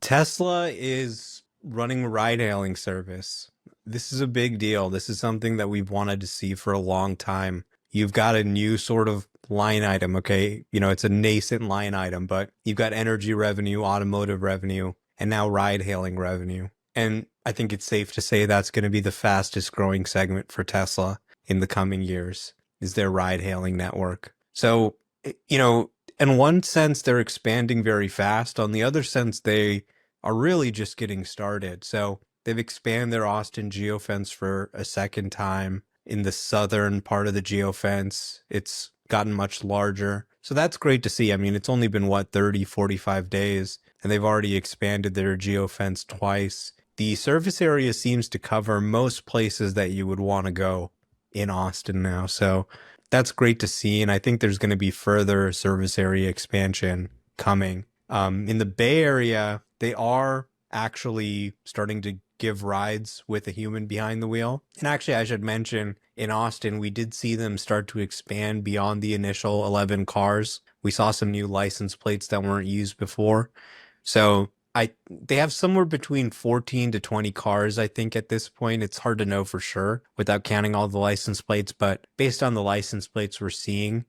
Tesla is running a ride-hailing service. This is a big deal. This is something that we've wanted to see for a long time. You've got a new sort of line item, okay? It's a nascent line item, but you've got energy revenue, automotive revenue, and now ride-hailing revenue. And I think it's safe to say that's going to be the fastest growing segment for Tesla in the coming years, is their ride-hailing network. So, in one sense, they're expanding very fast. On the other sense, they are really just getting started. So they've expanded their Austin geofence for a second time. In the southern part of the geofence, it's gotten much larger. So that's great to see. I mean, it's only been, 30, 45 days, and they've already expanded their geofence twice. The surface area seems to cover most places that you would want to go in Austin now. So that's great to see. And I think there's going to be further service area expansion coming. In the Bay Area, they are actually starting to give rides with a human behind the wheel. And actually, I should mention, in Austin, we did see them start to expand beyond the initial 11 cars. We saw some new license plates that weren't used before. So they have somewhere between 14 to 20 cars, I think, at this point. It's hard to know for sure without counting all the license plates, but based on the license plates we're seeing,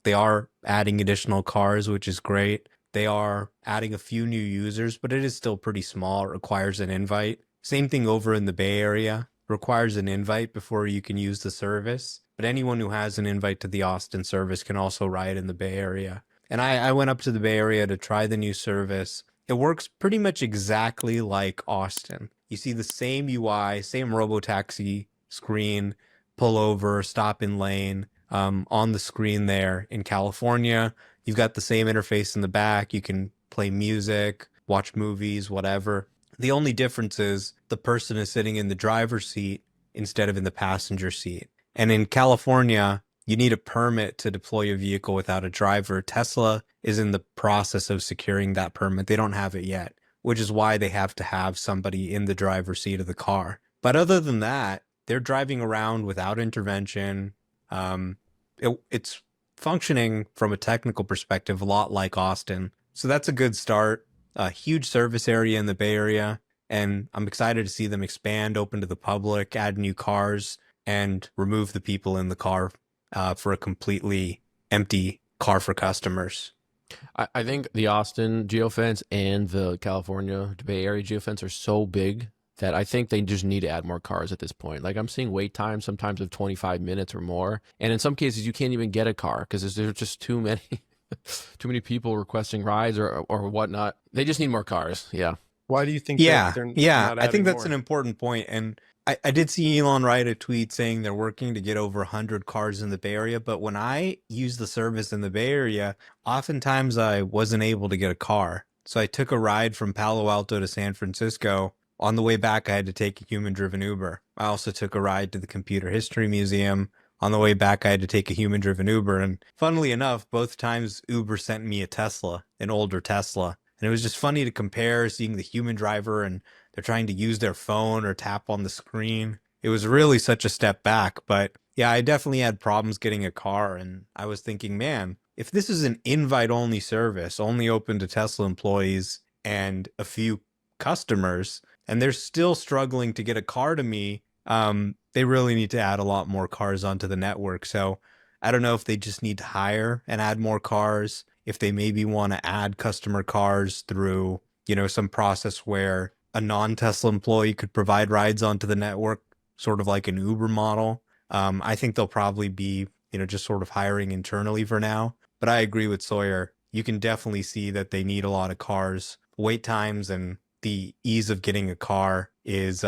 they are adding additional cars, which is great. They are adding a few new users, but it is still pretty small. It requires an invite. Same thing over in the Bay Area. Requires an invite before you can use the service. But anyone who has an invite to the Austin service can also ride in the Bay Area. And I went up to the Bay Area to try the new service. It works pretty much exactly like Austin. You see the same UI, same Robotaxi screen, pull over, stop in lane, on the screen there. In California, you've got the same interface in the back. You can play music, watch movies, whatever. The only difference is the person is sitting in the driver's seat instead of in the passenger seat. And in California, you need a permit to deploy a vehicle without a driver. Tesla is in the process of securing that permit. They don't have it yet, which is why they have to have somebody in the driver's seat of the car. But other than that, they're driving around without intervention. It's functioning from a technical perspective a lot like Austin. So that's a good start. A huge service area in the Bay Area. And I'm excited to see them expand, open to the public, add new cars, and remove the people in the car for a completely empty car for customers. I think the Austin geofence and the California Bay Area geofence are so big that I think they just need to add more cars at this point. Like, I'm seeing wait times sometimes of 25 minutes or more. And in some cases, you can't even get a car because there's just too many too many people requesting rides or whatnot. They just need more cars. Yeah. Why do you think Yeah, they're yeah. not I think adding that's more? an important point. And I did see Elon write a tweet saying they're working to get over 100 cars in the Bay Area. But when I use the service in the Bay Area, oftentimes I wasn't able to get a car. So I took a ride from Palo Alto to San Francisco. On the way back, I had to take a human-driven Uber. I also took a ride to the Computer History Museum. On the way back, I had to take a human-driven Uber. And funnily enough, both times Uber sent me a Tesla, an older Tesla. And it was just funny to compare seeing the human driver and they're trying to use their phone or tap on the screen. It was really such a step back. But yeah, I definitely had problems getting a car. And I was thinking, man, if this is an invite-only service, only open to Tesla employees and a few customers, and they're still struggling to get a car to me, they really need to add a lot more cars onto the network. So I don't know if they just need to hire and add more cars, if they maybe want to add customer cars through, some process where a non-Tesla employee could provide rides onto the network, sort of like an Uber model. I think they'll probably be, just sort of hiring internally for now. But I agree with Sawyer. You can definitely see that they need a lot of cars. Wait times and the ease of getting a car is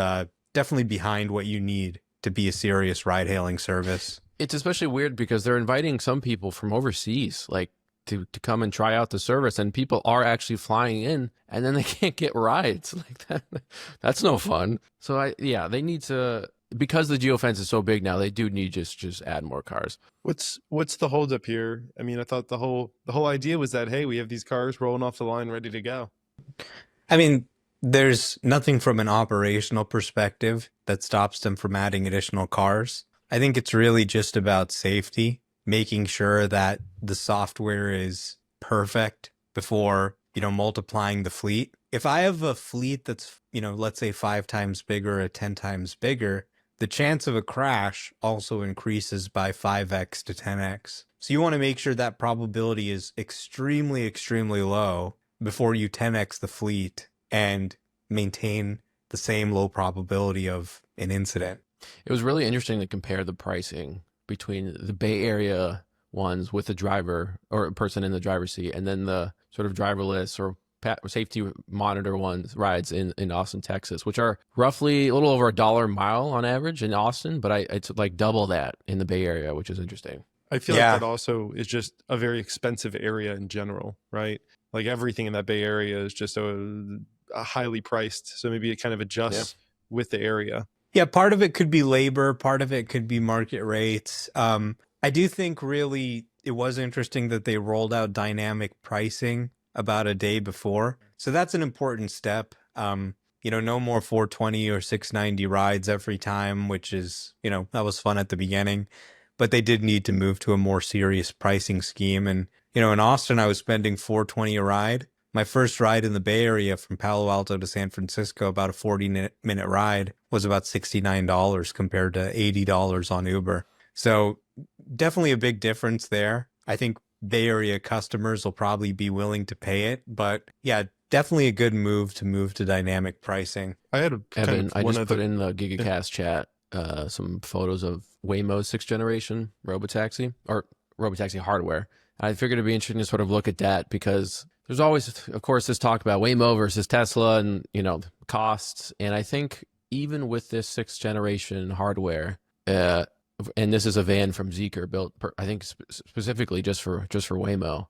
definitely behind what you need to be a serious ride-hailing service. It's especially weird because they're inviting some people from overseas, like to come and try out the service, and people are actually flying in and then they can't get rides like that. That's no fun. So they need to, because the geofence is so big now, they do need just add more cars. What's the holdup here? I mean, I thought the whole idea was that, hey, we have these cars rolling off the line ready to go. I mean, there's nothing from an operational perspective that stops them from adding additional cars. I think it's really just about safety, making sure that the software is perfect before, multiplying the fleet. if I have a fleet that's, let's say 5 times bigger or 10 times bigger, the chance of a crash also increases by 5x to 10x. So you want to make sure that probability is extremely, extremely low before you 10x the fleet and maintain the same low probability of an incident. It was really interesting to compare the pricing between the Bay Area ones with the driver or a person in the driver's seat, and then the sort of driverless or safety monitor ones rides in Austin, Texas, which are roughly a little over $1 a mile on average in Austin, but it's like double that in the Bay Area, which is interesting. I feel like that also is just a very expensive area in general, right? Like everything in that Bay Area is just a highly priced. So maybe it kind of adjusts with the area. Yeah, part of it could be labor, part of it could be market rates. I do think really it was interesting that they rolled out dynamic pricing about a day before. So that's an important step. No more 420 or 690 rides every time, which is, that was fun at the beginning. But they did need to move to a more serious pricing scheme. And, in Austin, I was spending 420 a ride. My first ride in the Bay Area from Palo Alto to San Francisco, about a 40-minute ride, was about $69 compared to $80 on Uber. So definitely a big difference there. I think Bay Area customers will probably be willing to pay it. But yeah, definitely a good move to dynamic pricing. I had Evan, I just put in the Gigacast chat some photos of Waymo's 6th generation Robotaxi, or Robotaxi hardware. I figured it'd be interesting to sort of look at that because there's always, of course, this talk about Waymo versus Tesla and, costs. And I think even with this 6th generation hardware, and this is a van from Zeekr built, I think specifically just for Waymo,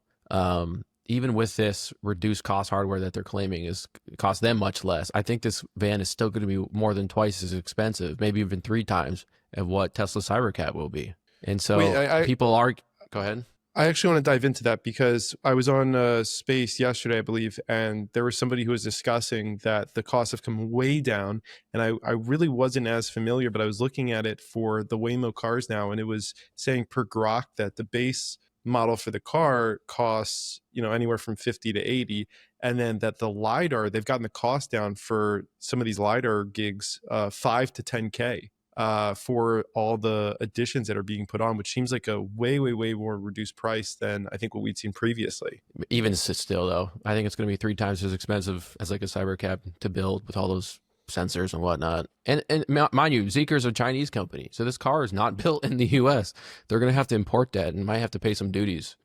even with this reduced cost hardware that they're claiming cost them much less, I think this van is still going to be more than twice as expensive, maybe even 3 times of what Tesla Cybercab will be. And so people are, go ahead. I actually want to dive into that because I was on Space yesterday, I believe, and there was somebody who was discussing that the costs have come way down. And I really wasn't as familiar, but I was looking at it for the Waymo cars now, and it was saying per Grok that the base model for the car costs, anywhere from 50 to 80. And then that the LiDAR, they've gotten the cost down for some of these LiDAR gigs, 5 to 10K. For all the additions that are being put on, which seems like a way, way, way more reduced price than I think what we'd seen previously. Even still, though, I think it's going to be 3 times as expensive as like a Cybercab to build with all those sensors and whatnot. And mind you, Zeekr is a Chinese company, so this car is not built in the U.S. They're going to have to import that and might have to pay some duties.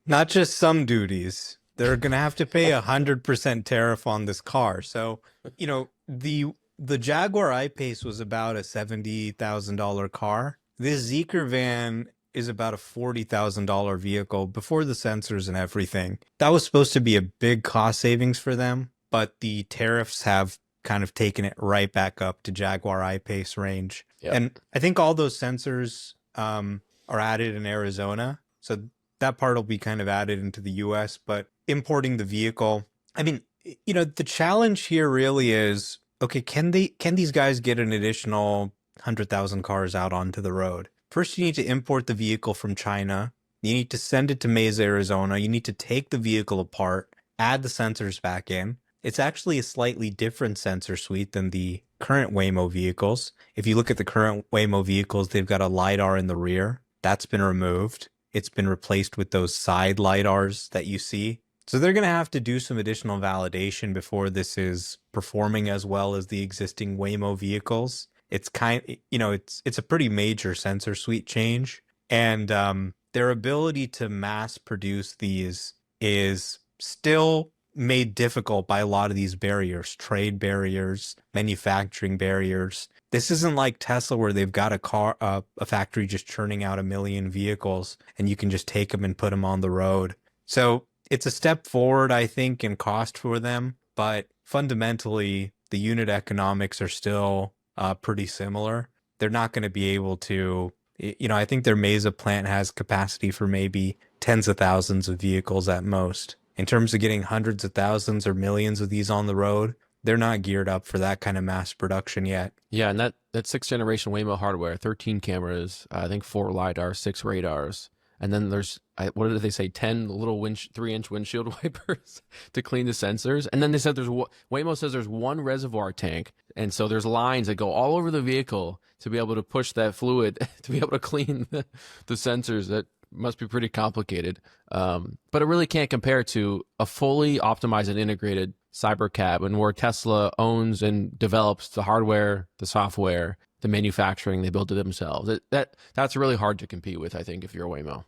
Not just some duties. They're going to have to pay 100% tariff on this car. So, the Jaguar I-Pace was about a $70,000 car. This Zeekr van is about a $40,000 vehicle before the sensors and everything. That was supposed to be a big cost savings for them, but the tariffs have kind of taken it right back up to Jaguar I-Pace range. Yep. And I think all those sensors are added in Arizona. So that part will be kind of added into the US, but importing the vehicle, I mean, the challenge here really is, okay, can these guys get an additional 100,000 cars out onto the road? First, you need to import the vehicle from China. You need to send it to Mesa, Arizona. You need to take the vehicle apart, add the sensors back in. It's actually a slightly different sensor suite than the current Waymo vehicles. If you look at the current Waymo vehicles, they've got a LiDAR in the rear. That's been removed. It's been replaced with those side LiDARs that you see. So they're going to have to do some additional validation before this is performing as well as the existing Waymo vehicles. It's it's a pretty major sensor suite change, and their ability to mass produce these is still made difficult by a lot of these barriers, trade barriers, manufacturing barriers. This isn't like Tesla where they've got a factory just churning out 1 million vehicles and you can just take them and put them on the road. So it's a step forward, I think, in cost for them, but fundamentally, the unit economics are still pretty similar. They're not going to be able to, I think their Mesa plant has capacity for maybe tens of thousands of vehicles at most. In terms of getting hundreds of thousands or millions of these on the road, they're not geared up for that kind of mass production yet. Yeah, and that 6th generation Waymo hardware, 13 cameras, I think 4 LiDAR, 6 radars. And then there's, what did they say, 10 little 3-inch windshield wipers to clean the sensors. And then they said Waymo says there's one reservoir tank. And so there's lines that go all over the vehicle to be able to push that fluid to be able to clean the sensors. That must be pretty complicated. But it really can't compare to a fully optimized and integrated cybercab, and where Tesla owns and develops the hardware, the software, the manufacturing. They build it themselves. That's really hard to compete with, I think, if you're Waymo.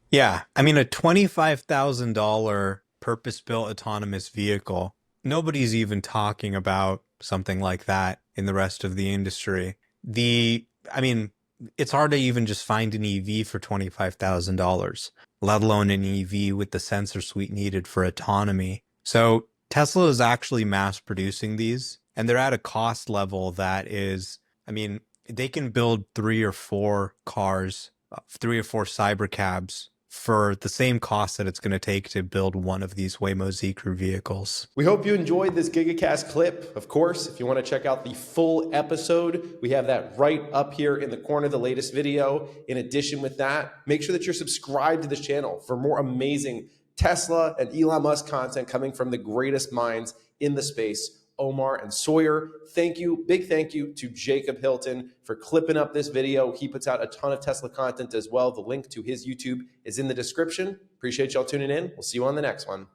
Yeah. I mean, a $25,000 purpose-built autonomous vehicle, nobody's even talking about something like that in the rest of the industry. I mean, it's hard to even just find an EV for $25,000, let alone an EV with the sensor suite needed for autonomy. So Tesla is actually mass producing these, and they're at a cost level that is, I mean, they can build 3 or 4 cars, 3 or 4 cybercabs for the same cost that it's going to take to build one of these Waymo Z-Crew vehicles. We hope you enjoyed this Gigacast clip. Of course, if you want to check out the full episode, we have that right up here in the corner, the latest video. In addition with that, make sure that you're subscribed to this channel for more amazing Tesla and Elon Musk content coming from the greatest minds in the space, Omar and Sawyer. Thank you. Big thank you to Jacob Hilton for clipping up this video. He puts out a ton of Tesla content as well. The link to his YouTube is in the description. Appreciate y'all tuning in. We'll see you on the next one.